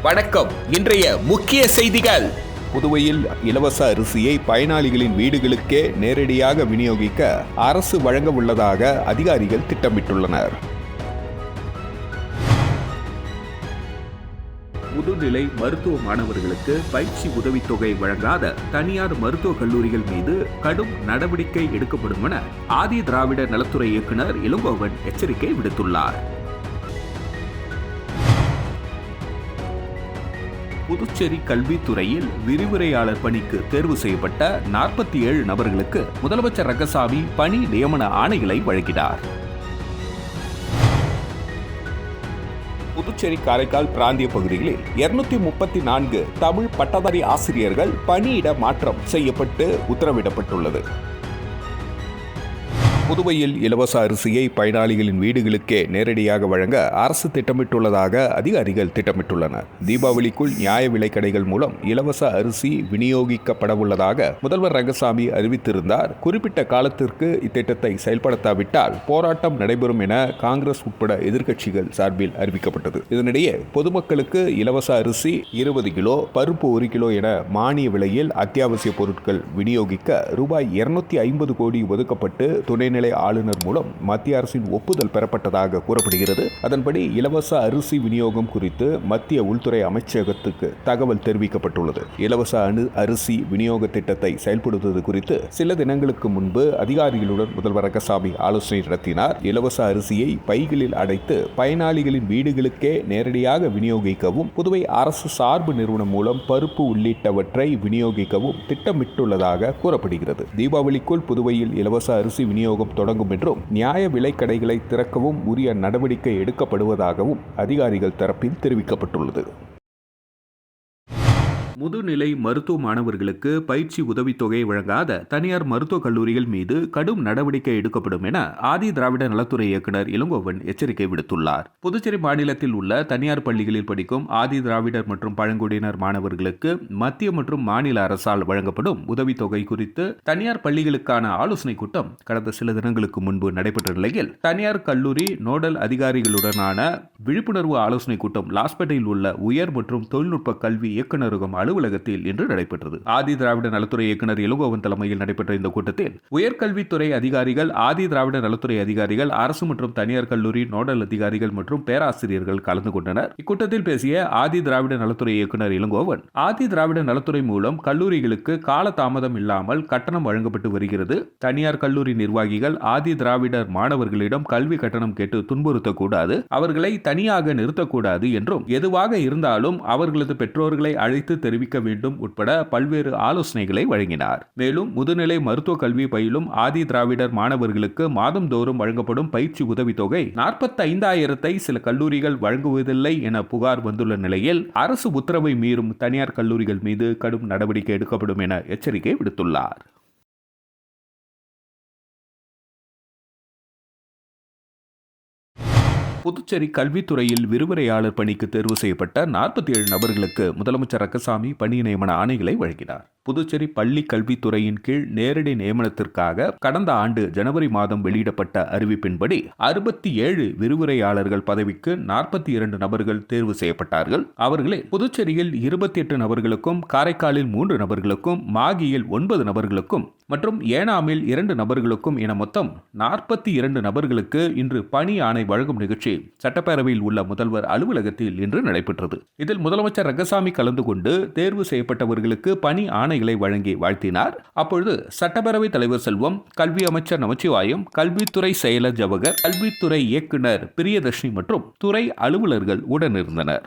வணக்கம். இன்றைய முக்கிய செய்திகள். புதுவையில் இலவச அரிசியை பயனாளிகளின் வீடுகளுக்கே நேரடியாக விநியோகிக்க அரசு வழங்க உள்ளதாக அதிகாரிகள் திட்டமிட்டுள்ளனர். முதுநிலை மருத்துவ மாணவர்களுக்கு பயிற்சி உதவித்தொகை வழங்காத தனியார் மருத்துவக் கல்லூரிகள் மீது கடும் நடவடிக்கை எடுக்கப்படும் என ஆதி திராவிட நலத்துறை இயக்குநர் இளங்கோவன் எச்சரிக்கை விடுத்துள்ளார். புதுச்சேரி கல்வித்துறையில் விரிவுரையாளர் பணிக்கு தேர்வு செய்யப்பட்ட 47 நபர்களுக்கு முதலமைச்சர் ரங்கசாமி பணி நியமன ஆணைகளை வழங்கினார். புதுச்சேரி காரைக்கால் பிராந்திய பகுதிகளில் 234 தமிழ் பட்டதாரி ஆசிரியர்கள் பணியிட மாற்றம் செய்யப்பட்டு உத்தரவிடப்பட்டுள்ளது. புதுவையில் இலவச அரிசியை பயனாளிகளின் வீடுகளுக்கே நேரடியாக வழங்க அரசு திட்டமிட்டுள்ளதாக அதிகாரிகள் திட்டமிட்டுள்ளனர். தீபாவளிக்குள் நியாய விலைக் கடைகள் மூலம் இலவச அரிசி விநியோகிக்கப்படவுள்ளதாக முதல்வர் ரங்கசாமி அறிவித்திருந்தார். குறிப்பிட்ட காலத்திற்கு இத்திட்டத்தை செயல்படுத்தாவிட்டால் போராட்டம் நடைபெறும் என காங்கிரஸ் உட்பட எதிர்க்கட்சிகள் சார்பில் அறிவிக்கப்பட்டது. இதனிடையே பொதுமக்களுக்கு இலவச அரிசி 20 கிலோ, பருப்பு 1 கிலோ என மானிய விலையில் அத்தியாவசிய பொருட்கள் விநியோகிக்க ரூபாய் 250 கோடி ஒதுக்கப்பட்டு துணைநிலை ஆளுநர் மூலம் மத்திய அரசின் ஒப்புதல் பெறப்பட்டதாக கூறப்படுகிறது. அதன்படி இலவச அரிசி விநியோகம் குறித்து மத்திய உள்துறை அமைச்சகத்துக்கு தகவல் தெரிவிக்கப்பட்டுள்ளது. இலவச அரிசி விநியோக திட்டத்தை செயல்படுத்துவது குறித்து சில தினங்களுக்கு முன்பு அதிகாரிகளுடன் முதல்வர் ரங்கசாமி ஆலோசனை நடத்தினார். இலவச அரிசியை பைகளில் அடைத்து பயனாளிகளின் வீடுகளுக்கே நேரடியாக விநியோகிக்கவும், புதுவை அரசு சார்பு நிறுவனம் மூலம் பருப்பு உள்ளிட்டவற்றை விநியோகிக்கவும் திட்டமிட்டுள்ளதாக கூறப்படுகிறது. தீபாவளிக்குள் புதுவையில் இலவச அரிசி விநியோகம் தொடங்கும் என்றும் நியாய விலைக் கடைகளை திறக்கவும் உரிய நடவடிக்கை எடுக்கப்படுவதாகவும் அதிகாரிகள் தரப்பில் தெரிவிக்கப்பட்டுள்ளது. முதுநிலை மருத்துவ மாணவர்களுக்கு பயிற்சி உதவித்தொகை வழங்காத தனியார் மருத்துவக் கல்லூரிகள் மீது கடும் நடவடிக்கை எடுக்கப்படும் என ஆதி திராவிட நலத்துறை இயக்குநர் இளங்கோவன் எச்சரிக்கை விடுத்துள்ளார். புதுச்சேரி மாநிலத்தில் உள்ள தனியார் பள்ளிகளில் படிக்கும் ஆதி திராவிடர் மற்றும் பழங்குடியினர் மாணவர்களுக்கு மத்திய மற்றும் மாநில அரசால் வழங்கப்படும் உதவித்தொகை குறித்து தனியார் பள்ளிகளுக்கான ஆலோசனைக் கூட்டம் கடந்த சில தினங்களுக்கு முன்பு நடைபெற்ற நிலையில் தனியார் கல்லூரி நோடல் அதிகாரிகளுடனான விழிப்புணர்வு ஆலோசனைக் கூட்டம் லாஸ்பேட்டையில் உள்ள உயர் மற்றும் தொழில்நுட்ப கல்வி இயக்குநரகம் அலுவலகத்தில் இன்று நடைபெற்றது. ஆதி திராவிட நலத்துறை இயக்குநர் இளங்கோவன் தலைமையில் நடைபெற்ற இந்த கூட்டத்தில் உயர்கல்வித்துறை அதிகாரிகள், ஆதி திராவிட நலத்துறை அதிகாரிகள், அரசு மற்றும் தனியார் கல்லூரி நோடல் அதிகாரிகள் மற்றும் பேராசிரியர்கள் கலந்து கொண்டனர். இக்கூட்டத்தில் பேசிய ஆதி திராவிட நலத்துறை இயக்குநர் இளங்கோவன், ஆதி திராவிட நலத்துறை மூலம் கல்லூரிகளுக்கு கால தாமதம் இல்லாமல் கட்டணம் வழங்கப்பட்டு வருகிறது. தனியார் கல்லூரி நிர்வாகிகள் ஆதி திராவிடர் மாணவர்களிடம் கல்வி கட்டணம் கேட்டு துன்புறுத்தக்கூடாது, அவர்களை தனியாக நிறுத்தக்கூடாது என்றும், எதுவாக இருந்தாலும் அவர்களது பெற்றோர்களை அழைத்து தெரிவிக்க வேண்டும் உட்பட பல்வேறு ஆலோசனைகளை வழங்கினார். மேலும் முதுநிலை மருத்துவ கல்வி பயிலும் ஆதி திராவிடர் மாணவர்களுக்கு மாதந்தோறும் வழங்கப்படும் பயிற்சி உதவித்தொகை 45,000 சில கல்லூரிகள் வழங்குவதில்லை என புகார் வந்துள்ள நிலையில் அரசு உத்தரவை மீறும் தனியார் கல்லூரிகள் மீது கடும் நடவடிக்கை எடுக்கப்படும் என எச்சரிக்கை விடுத்துள்ளார். புதுச்சேரி கல்வித்துறையில் விரிவுரையாளர் பணிக்கு தேர்வு செய்யப்பட்ட 47 நபர்களுக்கு முதலமைச்சர் ரங்கசாமி பணி நியமன ஆணைகளை வழங்கினார். புதுச்சேரி பள்ளி கல்வித்துறையின் கீழ் நேரடி நியமனத்திற்காக கடந்த ஆண்டு ஜனவரி மாதம் வெளியிடப்பட்ட அறிவிப்பின்படி 67 விரிவுரையாளர்கள் பதவிக்கு 42 நபர்கள் தேர்வு செய்யப்பட்டார்கள். அவர்களில் புதுச்சேரியில் 28 நபர்களுக்கும், காரைக்காலில் 3 நபர்களுக்கும், மாகியில் 9 நபர்களுக்கும் மற்றும் ஏனாமில் 2 நபர்களுக்கும் என மொத்தம் 42 நபர்களுக்கு இன்று பணி ஆணை வழங்கும் நிகழ்ச்சி சட்டப்பேரவையில் உள்ள முதல்வர் அலுவலகத்தில் இன்று நடைபெற்றது. இதில் முதலமைச்சர் ரங்கசாமி கலந்து கொண்டு தேர்வு செய்யப்பட்டவர்களுக்கு பணி ஆணைகளை வழங்கி வாழ்த்தினார். அப்பொழுது சட்டப்பேரவைத் தலைவர் செல்வம், கல்வி அமைச்சர் நமச்சிவாயம், கல்வித்துறை செயலர் ஜவஹர், கல்வித்துறை இயக்குநர் பிரியதர்ஷினி மற்றும் துறை அலுவலர்கள் உடனிருந்தனர்.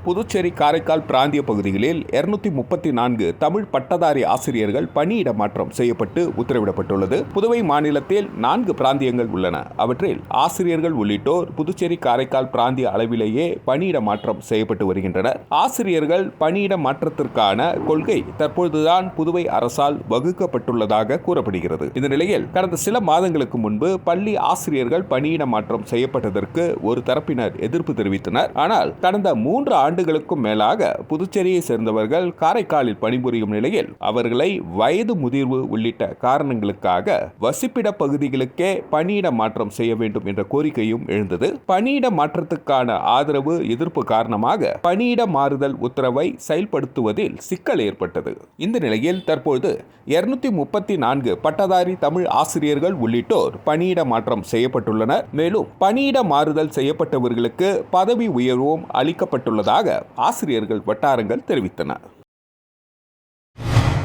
புதுச்சேரி காரைக்கால் பிராந்திய பகுதிகளில் 234 தமிழ் பட்டதாரி ஆசிரியர்கள் பணியிட மாற்றம் செய்யப்பட்டு உத்தரவிடப்பட்டுள்ளது. புதுவை மாநிலத்தில் 4 பிராந்தியங்கள் உள்ளன. அவற்றில் ஆசிரியர்கள் உள்ளிட்டோர் புதுச்சேரி காரைக்கால் பிராந்திய அளவிலேயே பணியிட மாற்றம் செய்யப்பட்டு வருகின்றனர். ஆசிரியர்கள் பணியிட மாற்றத்திற்கான கொள்கை தற்பொழுதுதான் புதுவை அரசால் வகுக்கப்பட்டுள்ளதாக கூறப்படுகிறது. இந்த நிலையில் கடந்த சில மாதங்களுக்கு முன்பு பள்ளி ஆசிரியர்கள் பணியிட மாற்றம் செய்யப்பட்டதற்கு ஒரு தரப்பினர் எதிர்ப்பு தெரிவித்தனர். ஆனால் கடந்த 3 ஆண்டுகள் ஆண்டுகளுக்கும் மேலாக புதுச்சேரியை சேர்ந்தவர்கள் காரைக்காலில் பணிபுரியும் நிலையில் அவர்களை வயது முதிர்வு உள்ளிட்ட காரணங்களுக்காக வசிப்பிட பகுதிகளுக்கே பணியிட மாற்றம் செய்ய வேண்டும் என்ற கோரிக்கையும் எழுந்தது. பணியிட மாற்றத்துக்கான ஆதரவு எதிர்ப்பு காரணமாக பணியிட மாறுதல் உத்தரவை செயல்படுத்துவதில் சிக்கல் ஏற்பட்டது. இந்த நிலையில் தற்போது 234 பட்டதாரி தமிழ் ஆசிரியர்கள் உள்ளிட்டோர் பணியிட மாற்றம் செய்யப்பட்டுள்ளனர். மேலும் பணியிட மாறுதல் செய்யப்பட்டவர்களுக்கு பதவி உயர்வும் அளிக்கப்பட்டுள்ளதாக ஆசிரியர்கள் வட்டாரங்கள் தெரிவித்தன.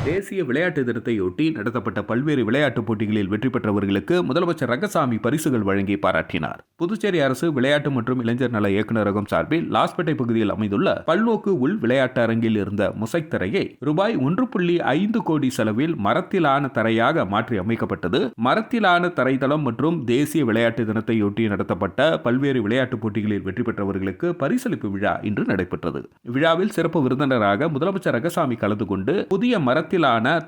தேசிய விளையாட்டு தினத்தையொட்டி நடத்தப்பட்ட பல்வேறு விளையாட்டுப் போட்டிகளில் வெற்றி பெற்றவர்களுக்கு முதலமைச்சர் ரங்கசாமி பரிசுகள் வழங்கி பாராட்டினார். புதுச்சேரி அரசு விளையாட்டு மற்றும் இளைஞர் நல இயக்குநரகம் சார்பில் லாஸ்பேட்டை பகுதியில் அமைந்துள்ள பல்நோக்கு உள் விளையாட்டு அரங்கில் இருந்த முசைக் தரையை ரூபாய் 1.5 கோடி செலவில் மரத்திலான தரையாக மாற்றி அமைக்கப்பட்டது. மரத்திலான தரைதளம் மற்றும் தேசிய விளையாட்டு தினத்தையொட்டி நடத்தப்பட்ட பல்வேறு விளையாட்டுப் போட்டிகளில் வெற்றி பெற்றவர்களுக்கு பரிசளிப்பு விழா இன்று நடைபெற்றது. விழாவில் சிறப்பு விருந்தினராக முதலமைச்சர் ரங்கசாமி கலந்து கொண்டு புதிய மரத்திலான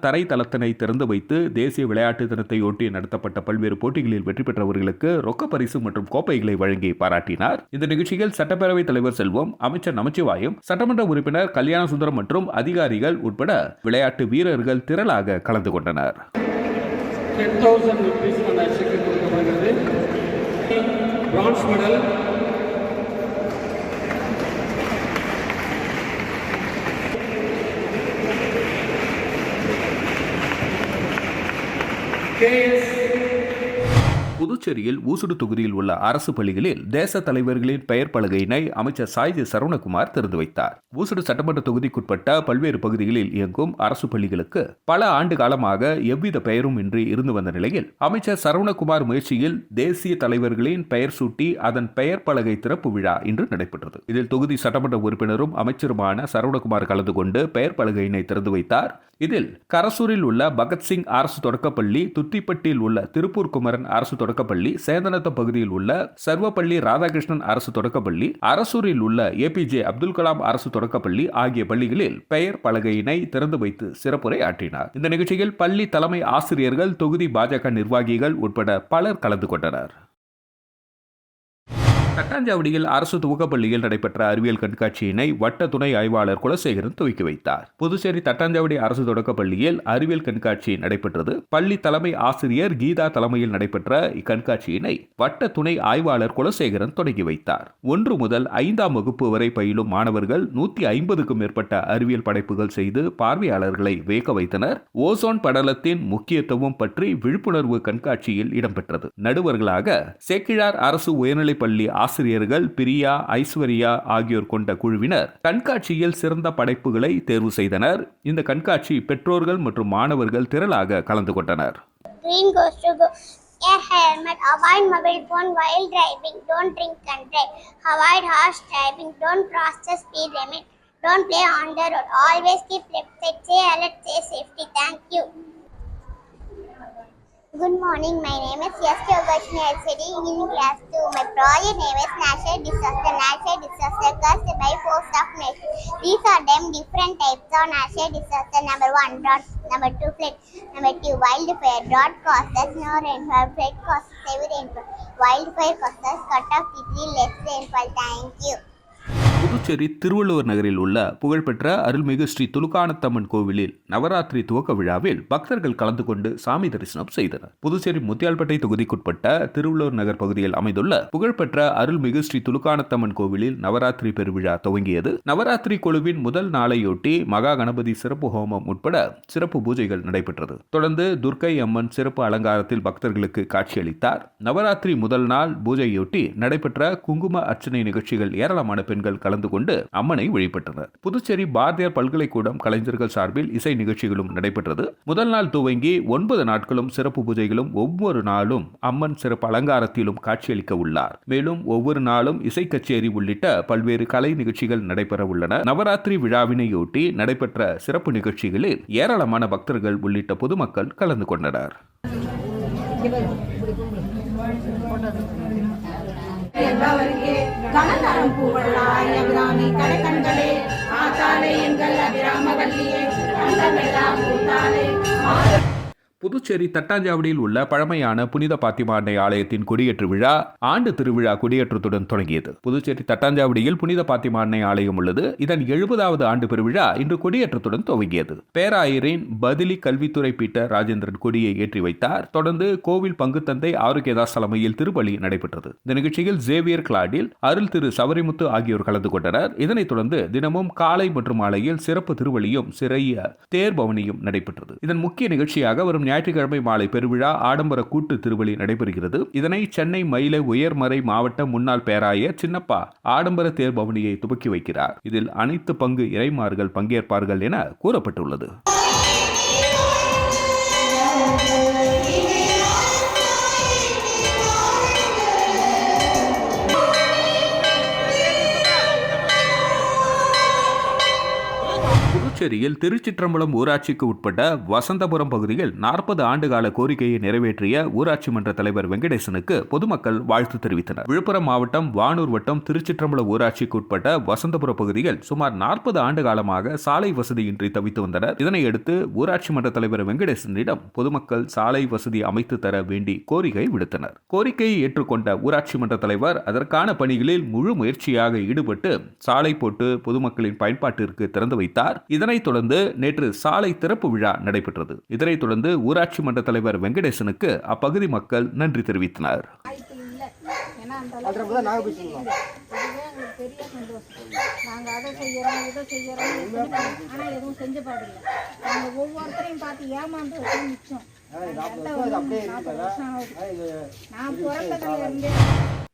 தரைதளத்தினை திறந்து வைத்து தேசிய விளையாட்டு தினத்தையொட்டி நடத்தப்பட்ட பல்வேறு போட்டிகளில் வெற்றி பெற்றவர்களுக்கு ரொக்க பரிசு மற்றும் கோப்பைகளை வழங்கி பாராட்டினார். இந்த நிகழ்ச்சியில் சட்டப்பேரவைத் தலைவர் செல்வம், அமைச்சர் நமச்சிவாயம், சட்டமன்ற உறுப்பினர் கல்யாண சுந்தரம் மற்றும் அதிகாரிகள் உட்பட விளையாட்டு வீரர்கள் திரளாக கலந்து கொண்டனர். 10,000 rupees கொடுக்கப்படுகிறது. பிரான்ஸ் மெடல் புதுச்சேரியில் ஊசுடு தொகுதியில் உள்ள அரசு பள்ளிகளில் தேச தலைவர்களின் பெயர் பலகையினை அமைச்சர் சாய்ஜி சரவணகுமார் திறந்து வைத்தார். ஊசுடு சட்டமன்ற தொகுதிக்குட்பட்ட பல்வேறு பகுதிகளில் இயங்கும் அரசு பள்ளிகளுக்கு பல ஆண்டு காலமாக எவ்வித பெயரும் இன்றி இருந்து வந்த நிலையில் அமைச்சர் சரவணகுமார் முயற்சியில் தேசிய தலைவர்களின் பெயர் சூட்டி அதன் பெயர் பலகை திறப்பு விழா இன்று நடைபெற்றது. இதில் தொகுதி சட்டமன்ற உறுப்பினரும் அமைச்சருமான சரவணகுமார் கலந்து கொண்டு பெயர் பலகையினை திறந்து வைத்தார். இதில் கரசூரில் உள்ள பகத்சிங் அரசு தொடக்கப்பள்ளி, துத்திப்பட்டியில் உள்ள திருப்பூர் குமரன் அரசு தொடக்கப்பள்ளி, சேந்தனத்தம் பகுதியில் உள்ள சர்வப்பள்ளி ராதாகிருஷ்ணன் அரசு தொடக்கப்பள்ளி, அரசூரில் உள்ள ஏபிஜே அப்துல் கலாம் அரசு தொடக்கப்பள்ளி ஆகிய பள்ளிகளில் பெயர் பலகையினை திறந்து வைத்து சிறப்புரை ஆற்றினார். இந்த நிகழ்ச்சியில் பள்ளி தலைமை ஆசிரியர்கள், தொகுதி பாஜக நிர்வாகிகள் உட்பட பலர் கலந்து கொண்டனர். தட்டாஞ்சாவடியில் அரசு துவக்கப்பள்ளியில் நடைபெற்ற அறிவியல் கண்காட்சியினை வட்ட துணை ஆய்வாளர் குலசேகரன் துவக்கி வைத்தார். புதுச்சேரி தட்டாஞ்சாவடி அரசு தொடக்கப்பள்ளியில் அறிவியல் கண்காட்சி நடைபெற்றது. பள்ளி தலைமை ஆசிரியர் கீதா தலைமையில் நடைபெற்ற இக்கண்காட்சியினை வட்ட துணை ஆய்வாளர் குலசேகரன் தொடங்கி வைத்தார். 1 முதல் 5ஆம் வகுப்பு வரை பயிலும் மாணவர்கள் 150க்கும் மேற்பட்ட அறிவியல் படைப்புகள் செய்து பார்வையாளர்களை வியக்க வைத்தனர். ஓசோன் படலத்தின் முக்கியத்துவம் பற்றி விழிப்புணர்வு கண்காட்சியில் இடம்பெற்றது. நடுவர்களாக சேக்கிழார் அரசு உயர்நிலைப் பள்ளி ஆசிரியர்கள் பிரியா, ஐஸ்வர்யா ஆகியோர் கொண்ட குழுவினர் கண்காட்சியில் சிறந்த படைப்புகளை தேர்வு செய்தனர். இந்த கண்காட்சி பெற்றோர்கள் மற்றும் மாணவர்கள் திரளாக கலந்து கொண்டனர். Green goes to go. A helmet. Avoid mobile phone while driving. Don't drink and drive. Avoid harsh driving. Don't cross the speed limit. Don't play on the road. Always keep left side. Stay alert. Stay safety. Thank you. Good morning, my name is S. Yogashni. I study in class 2. My project name is Natural Disaster. Natural disaster caused by force of nature. These are them different types of natural disaster. Number 1, drought. Number 2, flood. Number 2, wildfire. Drought causes no rainfall. Flood causes heavy rainfall. Wildfire causes cut off degree less rainfall. Thank you. Puducherry Thiruvalluvar நகரில் உள்ள புகழ்பெற்ற அருள்மிகு ஸ்ரீ துலுக்கானத்தம்மன் கோவிலில் நவராத்திரி துவக்க விழாவில் பக்தர்கள் கலந்து கொண்டு சாமி தரிசனம் செய்தனர். புதுச்சேரி முத்தியால்பேட்டை தொகுதிக்குட்பட்ட திருவள்ளுவர் நகர் பகுதியில் அமைந்துள்ள புகழ்பெற்ற அருள்மிகு ஸ்ரீ துலுக்கானத்தம்மன் கோவிலில் நவராத்திரி பெருவிழா துவங்கியது. நவராத்திரி குழுவின் முதல் நாளையொட்டி மகா கணபதி சிறப்பு ஹோமம் உட்பட சிறப்பு பூஜைகள் நடைபெற்றது. தொடர்ந்து துர்க்கை அம்மன் சிறப்பு அலங்காரத்தில் பக்தர்களுக்கு காட்சியளித்தார். நவராத்திரி முதல் நாள் பூஜையொட்டி நடைபெற்ற குங்கும அர்ச்சனை நிகழ்ச்சிகள் ஏராளமான பெண்கள் கலந்து கொண்டு அம்மனை வழிபட்டனர். புதுச்சேரி பாரதியார் பல்கலைக்கூடம் கலைஞர்கள் சார்பில் இசை நிகழ்ச்சிகளும் நடைபெற்றது. முதல் நாள் துவங்கி 9 நாட்களும் சிறப்பு பூஜைகளும் ஒவ்வொரு நாளும் அம்மன் சிறப்பு அலங்காரத்திலும் காட்சியளிக்க உள்ளார். மேலும் ஒவ்வொரு நாளும் இசை கச்சேரி உள்ளிட்ட பல்வேறு கலை நிகழ்ச்சிகள் நடைபெற உள்ளன. நவராத்திரி விழாவினையொட்டி நடைபெற்ற சிறப்பு நிகழ்ச்சிகளில் ஏராளமான பக்தர்கள் உள்ளிட்ட பொதுமக்கள் கலந்து கொண்டனர். என்பவருக்கே கனந்தரம் பூவளாய் அபிராமி கடைக்கண்களே ஆத்தாலே எங்கள் அபிராம வல்லியே அந்தமெல்லாம் பூத்தாலே. புதுச்சேரி தட்டாஞ்சாவடியில் உள்ள பழமையான புனித பாத்திமா அன்னை ஆலயத்தின் கொடியேற்று விழா ஆண்டு திருவிழா கொடியேற்றத்துடன் தொடங்கியது. புதுச்சேரி தட்டாஞ்சாவடியில் புனித பாத்திமா அன்னை ஆலயம் உள்ளது. இதன் 70வது ஆண்டு பெருவிழா இன்று கொடியேற்றத்துடன் துவங்கியது. பேராயரின் பதிலி கல்வித்துறை பீட்டர் ராஜேந்திரன் கொடியை ஏற்றி வைத்தார். தொடர்ந்து கோவில் பங்குத்தந்தை ஆரோக்கியதாஸ் தலைமையில் திருப்பலி நடைபெற்றது. இந்த நிகழ்ச்சியில் சேவியர் கிளாடில், அருள் திரு சவரிமுத்து ஆகியோர் கலந்து கொண்டனர். இதனைத் தொடர்ந்து தினமும் காலை மற்றும் மாலையில் சிறப்பு திருவலியும் சிறிய தேர்பவனியும் நடைபெற்றது. இதன் முக்கிய நிகழ்ச்சியாக வரும் ஞாயிற்றுக்கிழமை மாலை பெருவிழா ஆடம்பர கூட்டு திருவலி நடைபெறுகிறது. இதனை சென்னை மயிலை உயர்மறை மாவட்ட முன்னாள் பேராயர் சின்னப்பா ஆடம்பர தேர்பவனியை துவக்கி வைக்கிறார். இதில் அனைத்து பங்கு இறைமார்கள் பங்கேற்பார்கள் என கூறப்பட்டுள்ளது. புதுச்சேரியில் திருச்சிற்றம்பலம் ஊராட்சிக்கு உட்பட்ட வசந்தபுரம் பகுதியில் 40 ஆண்டுகால கோரிக்கையை நிறைவேற்றிய ஊராட்சி மன்ற தலைவர் வெங்கடேசனுக்கு பொதுமக்கள் வாழ்த்து தெரிவித்தனர். விழுப்புரம் மாவட்டம் வானூர் வட்டம் திருச்சிற்றம்பலம் ஊராட்சிக்கு உட்பட்ட வசந்தபுரம் பகுதியில் சுமார் 40 ஆண்டு காலமாக சாலை வசதியின்றி தவித்து வந்தனர். இதனையடுத்து ஊராட்சி மன்ற தலைவர் வெங்கடேசனிடம் பொதுமக்கள் சாலை வசதி அமைத்து தர வேண்டி கோரிக்கை விடுத்தனர். கோரிக்கையை ஏற்றுக்கொண்ட ஊராட்சி மன்ற தலைவர் அதற்கான பணிகளில் முழு முயற்சியாக ஈடுபட்டு சாலை போட்டு பொதுமக்களின் பயன்பாட்டிற்கு திறந்து வைத்தார். இதனைத் தொடர்ந்து நேற்று சாலை திறப்பு விழா நடைபெற்றது. இதனைத் தொடர்ந்து ஊராட்சி மன்ற தலைவர் வெங்கடேசனுக்கு அப்பகுதி மக்கள் நன்றி தெரிவித்தனர். ஒவ்வொருத்தரையும் பார்த்து ஏமாந்து மிச்சம்.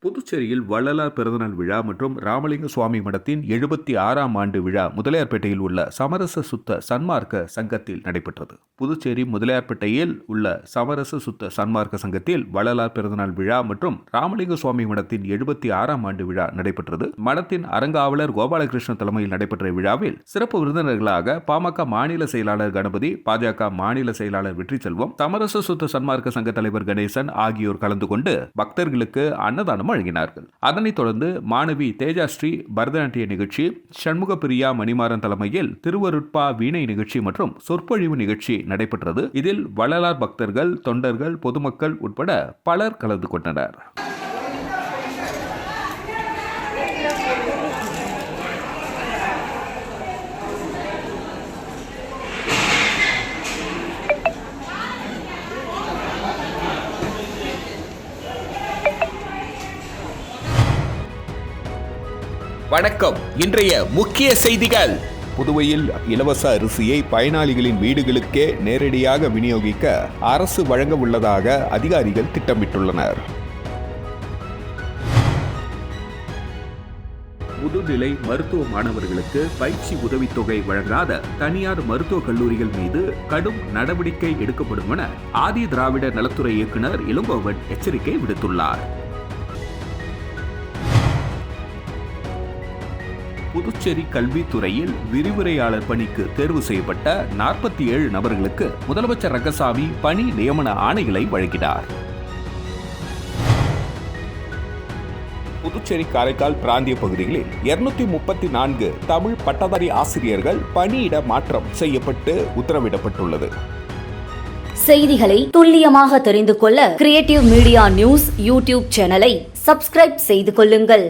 புதுச்சேரியில் வள்ளலார் பிறந்தநாள் விழா மற்றும் ராமலிங்க சுவாமி மடத்தின் 76ஆம் ஆண்டு விழா முதலியார்பேட்டையில் உள்ள சமரச சுத்த சன்மார்க்க சங்கத்தில் நடைபெற்றது. புதுச்சேரி முதலியார்பேட்டையில் உள்ள சமரச சுத்த சன்மார்க்க சங்கத்தில் வள்ளலார் பிறந்தநாள் விழா மற்றும் ராமலிங்க சுவாமி மடத்தின் 76ஆம் ஆண்டு விழா நடைபெற்றது. மடத்தின் அறங்காவலர் கோபாலகிருஷ்ணன் தலைமையில் நடைபெற்ற விழாவில் சிறப்பு விருந்தினர்களாக பாமக மாநில செயலாளர் கணபதி, பாஜக மாநில செயலாளர் வெற்றிச்செல்வம், சமரச சுத்த சன்மார்க்க சங்க தலைவர் கணேசன் ஆகியோர் கலந்து கொண்டு பக்தர்களுக்கு அன்னதானம் வழங்கினார்கள். அதனைத் தொடர்ந்து மாணவி தேஜாஸ்ரீ பரதநாட்டிய நிகழ்ச்சி, சண்முக பிரியா மணிமாறன் தலைமையில் திருவருட்பா வீணை நிகழ்ச்சி மற்றும் சொற்பொழிவு நிகழ்ச்சி நடைபெற்றது. இதில் வள்ளலார் பக்தர்கள், தொண்டர்கள், பொதுமக்கள் உட்பட பலர் கலந்து கொண்டனர். வணக்கம். இன்றைய முக்கிய செய்திகள். புதுவையில் இலவச அரிசியை பயனாளிகளின் வீடுகளுக்கே நேரடியாக விநியோகிக்க அரசு வழங்க உள்ளதாக அதிகாரிகள் திட்டமிட்டுள்ளனர். முதுநிலை மருத்துவ மாணவர்களுக்கு பயிற்சி உதவித்தொகை வழங்காத தனியார் மருத்துவக் கல்லூரிகள் மீது கடும் நடவடிக்கை எடுக்கப்படும் என ஆதி திராவிட நலத்துறை இயக்குநர் இளங்கோவன் எச்சரிக்கை விடுத்துள்ளார். புதுச்சேரி கல்வித்துறையில் விரிவுரையாளர் பணிக்கு தேர்வு செய்யப்பட்ட 47 நபர்களுக்கு முதலமைச்சர் ரங்கசாமி பணி நியமன ஆணைகளை வழங்கினார். புதுச்சேரி காரைக்கால் பிராந்திய பகுதிகளில் 234 தமிழ் பட்டதாரி ஆசிரியர்கள் பணியிட மாற்றம் செய்யப்பட்டு உத்தரவிடப்பட்டுள்ளது. செய்திகளை துல்லியமாக தெரிந்து கொள்ள கிரியேட்டிவ் மீடியா நியூஸ் யூடியூப் சேனலை சப்ஸ்கிரைப் செய்து கொள்ளுங்கள்.